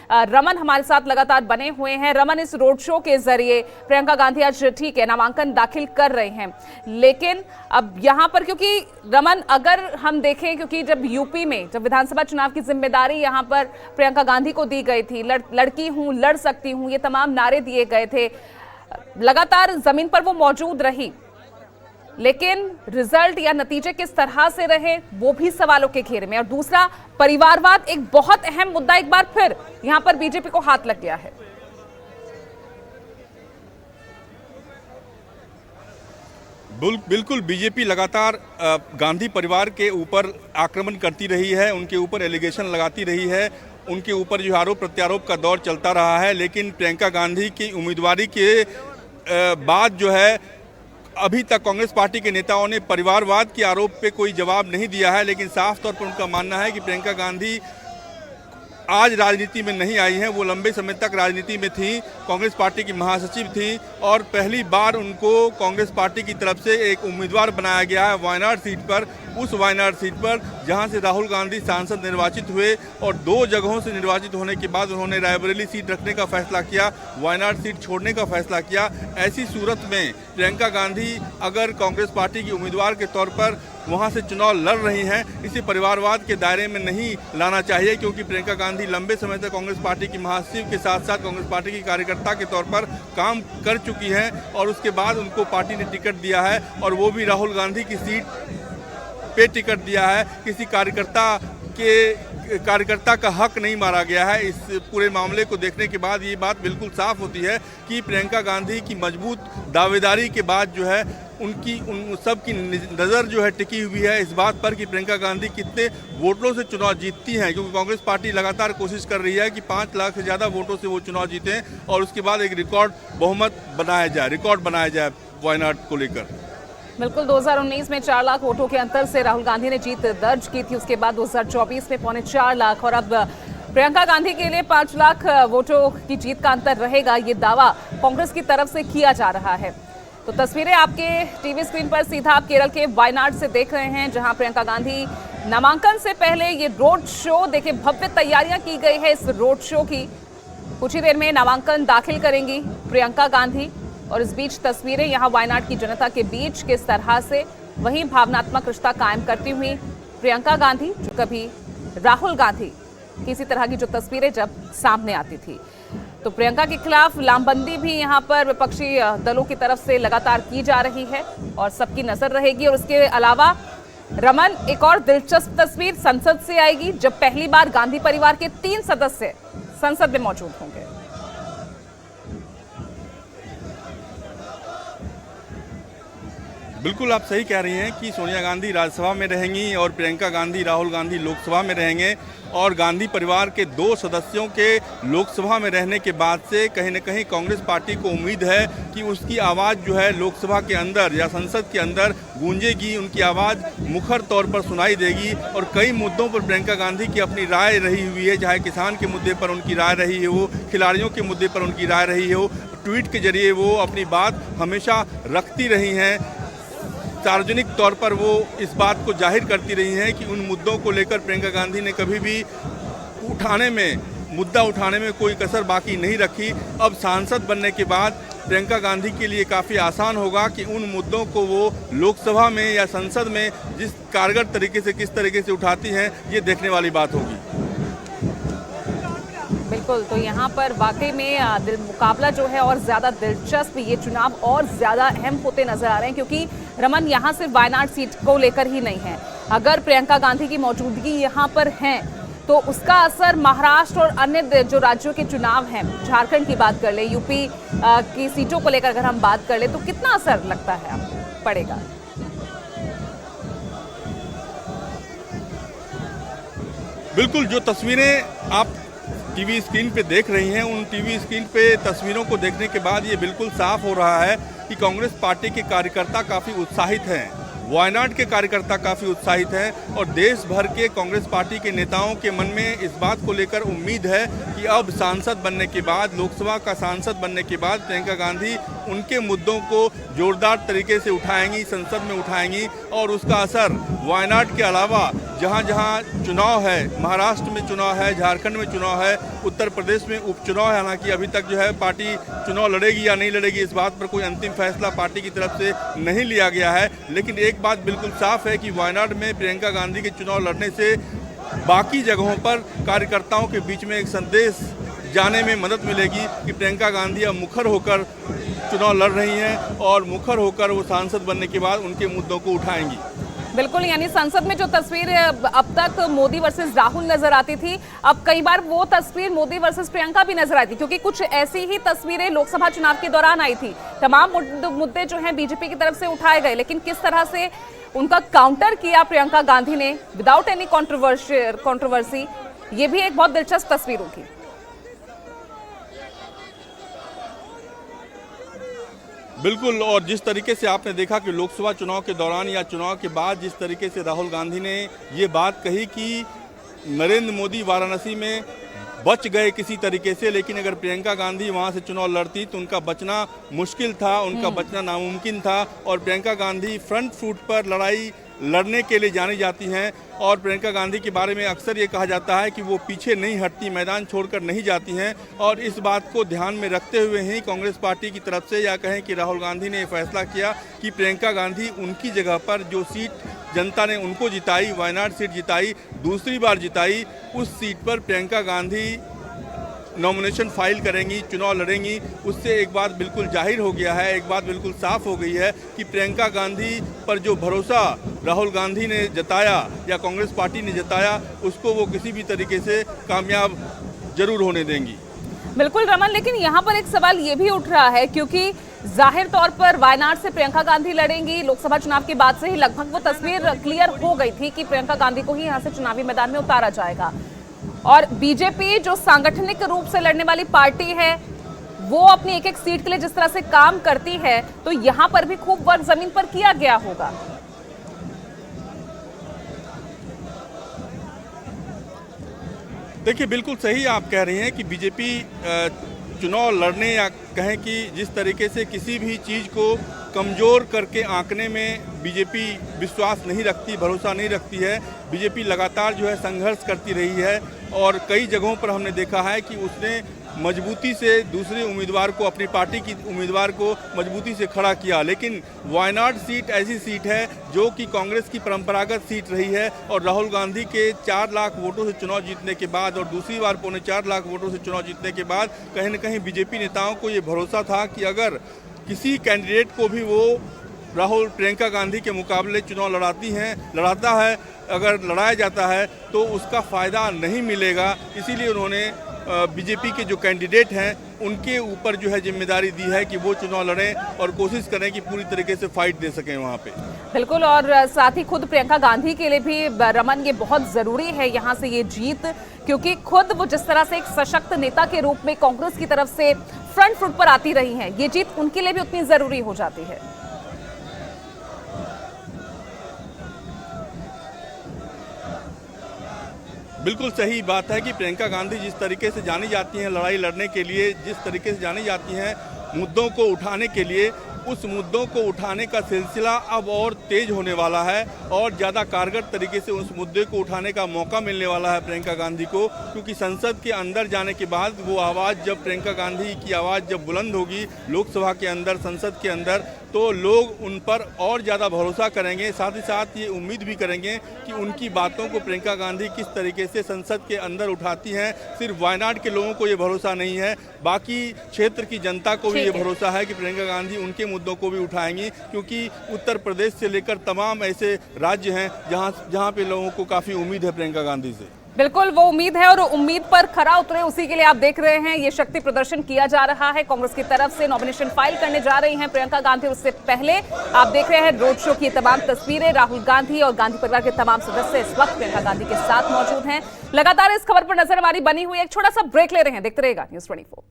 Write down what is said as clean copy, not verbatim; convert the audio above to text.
रमन हमारे साथ लगातार बने हुए हैं। रमन, इस रोड शो के जरिए प्रियंका गांधी आज ठीक है नामांकन दाखिल कर रहे हैं, लेकिन अब यहाँ पर क्योंकि रमन अगर हम देखें, क्योंकि जब यूपी में जब विधानसभा चुनाव की जिम्मेदारी यहाँ पर प्रियंका गांधी को दी गई थी, लड़की हूँ, लड़ सकती हूँ, ये तमाम नारे दिए गए थे, लगातार जमीन पर वो मौजूद रही, लेकिन रिजल्ट या नतीजे किस तरह से रहे वो भी सवालों के घेरे में। और दूसरा, परिवारवाद एक बहुत अहम मुद्दा एक बार फिर यहां पर बीजेपी को हाथ लग गया है। बिल्कुल बीजेपी लगातार गांधी परिवार के ऊपर आक्रमण करती रही है, उनके ऊपर एलिगेशन लगाती रही है, उनके ऊपर जो आरोप प्रत्यारोप का दौर चलता रहा है। लेकिन प्रियंका गांधी की उम्मीदवारी के बाद जो है अभी तक कांग्रेस पार्टी के नेताओं ने परिवारवाद के आरोप पे कोई जवाब नहीं दिया है। लेकिन साफ तौर पर उनका मानना है कि प्रियंका गांधी आज राजनीति में नहीं आई हैं, वो लंबे समय तक राजनीति में थी, कांग्रेस पार्टी की महासचिव थी और पहली बार उनको कांग्रेस पार्टी की तरफ से एक उम्मीदवार बनाया गया है वायनाड सीट पर। उस वायनाड सीट पर जहां से राहुल गांधी सांसद निर्वाचित हुए और 2 जगहों से निर्वाचित होने के बाद उन्होंने रायबरेली सीट रखने का फैसला किया, वायनाड सीट छोड़ने का फैसला किया। ऐसी सूरत में प्रियंका गांधी अगर कांग्रेस पार्टी की उम्मीदवार के तौर पर वहां से चुनाव लड़ रही हैं, इसे परिवारवाद के दायरे में नहीं लाना चाहिए, क्योंकि प्रियंका गांधी लंबे समय तक कांग्रेस पार्टी की महासचिव के साथ साथ कांग्रेस पार्टी की कार्यकर्ता के तौर पर काम कर चुकी हैं और उसके बाद उनको पार्टी ने टिकट दिया है और वो भी राहुल गांधी की सीट पे टिकट दिया है। किसी कार्यकर्ता का हक नहीं मारा गया है। इस पूरे मामले को देखने के बाद ये बात बिल्कुल साफ होती है कि प्रियंका गांधी की मजबूत दावेदारी के बाद जो है उन सब की नज़र जो है टिकी हुई है इस बात पर कि प्रियंका गांधी कितने वोटों से चुनाव जीतती हैं, क्योंकि कांग्रेस पार्टी लगातार कोशिश कर रही है कि 5 लाख से ज़्यादा वोटों से वो चुनाव जीतें और उसके बाद एक रिकॉर्ड बनाया जाए वायनाड को लेकर। बिल्कुल, 2019 में 4 लाख वोटों के अंतर से राहुल गांधी ने जीत दर्ज की थी, उसके बाद 2024 में 4.25 लाख और अब प्रियंका गांधी के लिए 5 लाख वोटों की जीत का अंतर रहेगा, ये दावा कांग्रेस की तरफ से किया जा रहा है। तो तस्वीरें आपके टीवी स्क्रीन पर सीधा आप केरल के वायनाड से देख रहे हैं, जहां प्रियंका गांधी नामांकन से पहले ये रोड शो, देखिए भव्य तैयारियां की गई है इस रोड शो की। कुछ ही देर में नामांकन दाखिल करेंगी प्रियंका गांधी और इस बीच तस्वीरें यहां वायनाड की जनता के बीच किस तरह से वही भावनात्मक रिश्ता कायम करती हुई प्रियंका गांधी, जो कभी राहुल गांधी किसी तरह की जो तस्वीरें जब सामने आती थी। तो प्रियंका के खिलाफ लामबंदी भी यहां पर विपक्षी दलों की तरफ से लगातार की जा रही है और सबकी नजर रहेगी। और इसके अलावा रमन, एक और दिलचस्प तस्वीर संसद से आएगी, जब पहली बार गांधी परिवार के 3 सदस्य संसद में मौजूद होंगे। बिल्कुल आप सही कह रही हैं कि सोनिया गांधी राज्यसभा में रहेंगी और प्रियंका गांधी, राहुल गांधी लोकसभा में रहेंगे और गांधी परिवार के 2 सदस्यों के लोकसभा में रहने के बाद से कहीं न कहीं कांग्रेस पार्टी को उम्मीद है कि उसकी आवाज़ जो है लोकसभा के अंदर या संसद के अंदर गूंजेगी, उनकी आवाज़ मुखर तौर पर सुनाई देगी। और कई मुद्दों पर प्रियंका गांधी की अपनी राय रही हुई है, चाहे किसान के मुद्दे पर उनकी राय रही हो, खिलाड़ियों के मुद्दे पर उनकी राय रही हो, ट्वीट के जरिए वो अपनी बात हमेशा रखती रही हैं। सार्वजनिक तौर पर वो इस बात को जाहिर करती रही हैं कि उन मुद्दों को लेकर प्रियंका गांधी ने कभी भी मुद्दा उठाने में कोई कसर बाकी नहीं रखी। अब सांसद बनने के बाद प्रियंका गांधी के लिए काफ़ी आसान होगा कि उन मुद्दों को वो लोकसभा में या संसद में जिस कारगर तरीके से किस तरीके से उठाती हैं, ये देखने वाली बात होगी। बिल्कुल, तो यहाँ पर वाकई में मुकाबला जो है और ज़्यादा दिलचस्प, ये चुनाव और ज़्यादा अहम होते नजर आ रहे हैं, क्योंकि रमन यहाँ सिर्फ वायनाड सीट को लेकर ही नहीं है। अगर प्रियंका गांधी की मौजूदगी यहाँ पर है तो उसका असर महाराष्ट्र और अन्य जो राज्यों के चुनाव हैं, झारखंड की बात कर ले, यूपी की सीटों को लेकर अगर हम बात कर ले, तो कितना असर लगता है पड़ेगा? बिल्कुल, जो तस्वीरें आप टीवी स्क्रीन पे देख रही हैं, उन टीवी स्क्रीन पे तस्वीरों को देखने के बाद ये बिल्कुल साफ हो रहा है कि कांग्रेस पार्टी के कार्यकर्ता काफ़ी उत्साहित हैं, वायनाड के कार्यकर्ता काफ़ी उत्साहित हैं और देश भर के कांग्रेस पार्टी के नेताओं के मन में इस बात को लेकर उम्मीद है कि अब सांसद बनने के बाद, लोकसभा का सांसद बनने के बाद प्रियंका गांधी उनके मुद्दों को जोरदार तरीके से उठाएंगी, संसद में उठाएंगी और उसका असर वायनाड के अलावा जहाँ जहाँ चुनाव है, महाराष्ट्र में चुनाव है, झारखंड में चुनाव है, उत्तर प्रदेश में उपचुनाव है। हालांकि अभी तक जो है पार्टी चुनाव लड़ेगी या नहीं लड़ेगी, इस बात पर कोई अंतिम फैसला पार्टी की तरफ से नहीं लिया गया है। लेकिन एक बात बिल्कुल साफ है कि वायनाड में प्रियंका गांधी के चुनाव लड़ने से बाकी जगहों पर कार्यकर्ताओं के बीच में एक संदेश जाने में मदद मिलेगी कि प्रियंका गांधी अब मुखर होकर चुनाव लड़ रही हैं और मुखर होकर वो सांसद बनने के बाद उनके मुद्दों को उठाएंगी। बिल्कुल, यानी संसद में जो तस्वीर अब तक मोदी वर्सेस राहुल नजर आती थी, अब कई बार वो तस्वीर मोदी वर्सेस प्रियंका भी नजर आई थी, क्योंकि कुछ ऐसी ही तस्वीरें लोकसभा चुनाव के दौरान आई थी। तमाम मुद्दे जो हैं बीजेपी की तरफ से उठाए गए, लेकिन किस तरह से उनका काउंटर किया प्रियंका गांधी ने विदाउट एनी कंट्रोवर्सी, ये भी एक बहुत दिलचस्प तस्वीर होगी। बिल्कुल, और जिस तरीके से आपने देखा कि लोकसभा चुनाव के दौरान या चुनाव के बाद जिस तरीके से राहुल गांधी ने ये बात कही कि नरेंद्र मोदी वाराणसी में बच गए किसी तरीके से, लेकिन अगर प्रियंका गांधी वहां से चुनाव लड़ती तो उनका बचना मुश्किल था, उनका बचना नामुमकिन था। और प्रियंका गांधी फ्रंट फुट पर लड़ाई लड़ने के लिए जानी जाती हैं और प्रियंका गांधी के बारे में अक्सर ये कहा जाता है कि वो पीछे नहीं हटती, मैदान छोड़कर नहीं जाती हैं। और इस बात को ध्यान में रखते हुए ही कांग्रेस पार्टी की तरफ से, या कहें कि राहुल गांधी ने फैसला किया कि प्रियंका गांधी उनकी जगह पर जो सीट जनता ने उनको जिताई, वायनाड सीट जिताई, दूसरी बार जिताई, उस सीट पर प्रियंका गांधी नॉमिनेशन फाइल करेंगी, चुनाव लड़ेंगी। उससे एक बात बिल्कुल जाहिर हो गया है, एक बात बिल्कुल साफ हो गई है कि प्रियंका गांधी पर जो भरोसा राहुल गांधी ने जताया या कांग्रेस पार्टी ने जताया, उसको वो किसी भी तरीके से कामयाब जरूर होने देंगी। बिल्कुल रमन, लेकिन यहाँ पर एक सवाल ये भी उठ रहा है, क्योंकि जाहिर तौर पर वायनाड से प्रियंका गांधी लड़ेंगी। लोकसभा चुनाव के बाद से ही लगभग वो तस्वीर क्लियर हो गई थी कि प्रियंका गांधी को ही यहाँ से चुनावी मैदान में उतारा जाएगा। और बीजेपी जो सांगठनिक रूप से लड़ने वाली पार्टी है, वो अपनी एक एक सीट के लिए जिस तरह से काम करती है, तो यहां पर भी खूब वर्क जमीन पर किया गया होगा। देखिए, बिल्कुल सही आप कह रही हैं कि बीजेपी चुनाव लड़ने या कहें कि जिस तरीके से किसी भी चीज़ को कमज़ोर करके आंकने में बीजेपी विश्वास नहीं रखती, भरोसा नहीं रखती है। बीजेपी लगातार जो है संघर्ष करती रही है और कई जगहों पर हमने देखा है कि उसने मजबूती से दूसरे उम्मीदवार को, अपनी पार्टी की उम्मीदवार को मजबूती से खड़ा किया। लेकिन वायनाड सीट ऐसी सीट है जो कि कांग्रेस की परंपरागत सीट रही है और राहुल गांधी के 4 लाख वोटों से चुनाव जीतने के बाद और दूसरी बार 4.25 लाख वोटों से चुनाव जीतने के बाद कहीं न कहीं बीजेपी नेताओं को ये भरोसा था कि अगर किसी कैंडिडेट को भी वो राहुल प्रियंका गांधी के मुकाबले चुनाव लड़ाता है, अगर लड़ाया जाता है तो उसका फ़ायदा नहीं मिलेगा। इसीलिए उन्होंने बीजेपी के जो कैंडिडेट हैं उनके ऊपर जो है जिम्मेदारी दी है कि वो चुनाव लड़ें और कोशिश करें कि पूरी तरीके से फाइट दे सकें वहाँ पे। बिल्कुल, और साथ ही खुद प्रियंका गांधी के लिए भी रमन ये बहुत ज़रूरी है यहाँ से ये जीत, क्योंकि खुद वो जिस तरह से एक सशक्त नेता के रूप में कांग्रेस की तरफ से फ्रंट फुट पर आती रही हैं, ये जीत उनके लिए भी उतनी ज़रूरी हो जाती है। बिल्कुल सही बात है कि प्रियंका गांधी जिस तरीके से जानी जाती हैं लड़ाई लड़ने के लिए, जिस तरीके से जानी जाती हैं मुद्दों को उठाने के लिए, उस मुद्दों को उठाने का सिलसिला अब और तेज होने वाला है और ज़्यादा कारगर तरीके से उस मुद्दे को उठाने का मौका मिलने वाला है प्रियंका गांधी को। क्योंकि संसद के अंदर जाने के बाद वो आवाज़, जब प्रियंका गांधी की आवाज़ जब बुलंद होगी लोकसभा के अंदर, संसद के अंदर, तो लोग उन पर और ज़्यादा भरोसा करेंगे। साथ ही साथ ये उम्मीद भी करेंगे कि उनकी बातों को प्रियंका गांधी किस तरीके से संसद के अंदर उठाती हैं। सिर्फ वायनाड के लोगों को ये भरोसा नहीं है, बाकी क्षेत्र की जनता को भी ये भरोसा है कि प्रियंका गांधी उनके मुद्दों को भी उठाएंगी। क्योंकि उत्तर प्रदेश से लेकर तमाम ऐसे राज्य हैं जहाँ पे लोगों को काफ़ी उम्मीद है प्रियंका गांधी से। बिल्कुल, वो उम्मीद है और उम्मीद पर खरा उतरे, उसी के लिए आप देख रहे हैं ये शक्ति प्रदर्शन किया जा रहा है। कांग्रेस की तरफ से नॉमिनेशन फाइल करने जा रही हैं प्रियंका गांधी। उससे पहले आप देख रहे हैं रोड शो की तमाम तस्वीरें। राहुल गांधी और गांधी परिवार के तमाम सदस्य इस वक्त प्रियंका गांधी के साथ मौजूद हैं। लगातार इस खबर पर नजर हमारी बनी हुई है। एक छोटा सा ब्रेक ले रहे हैं, देखते रहिएगा News 24।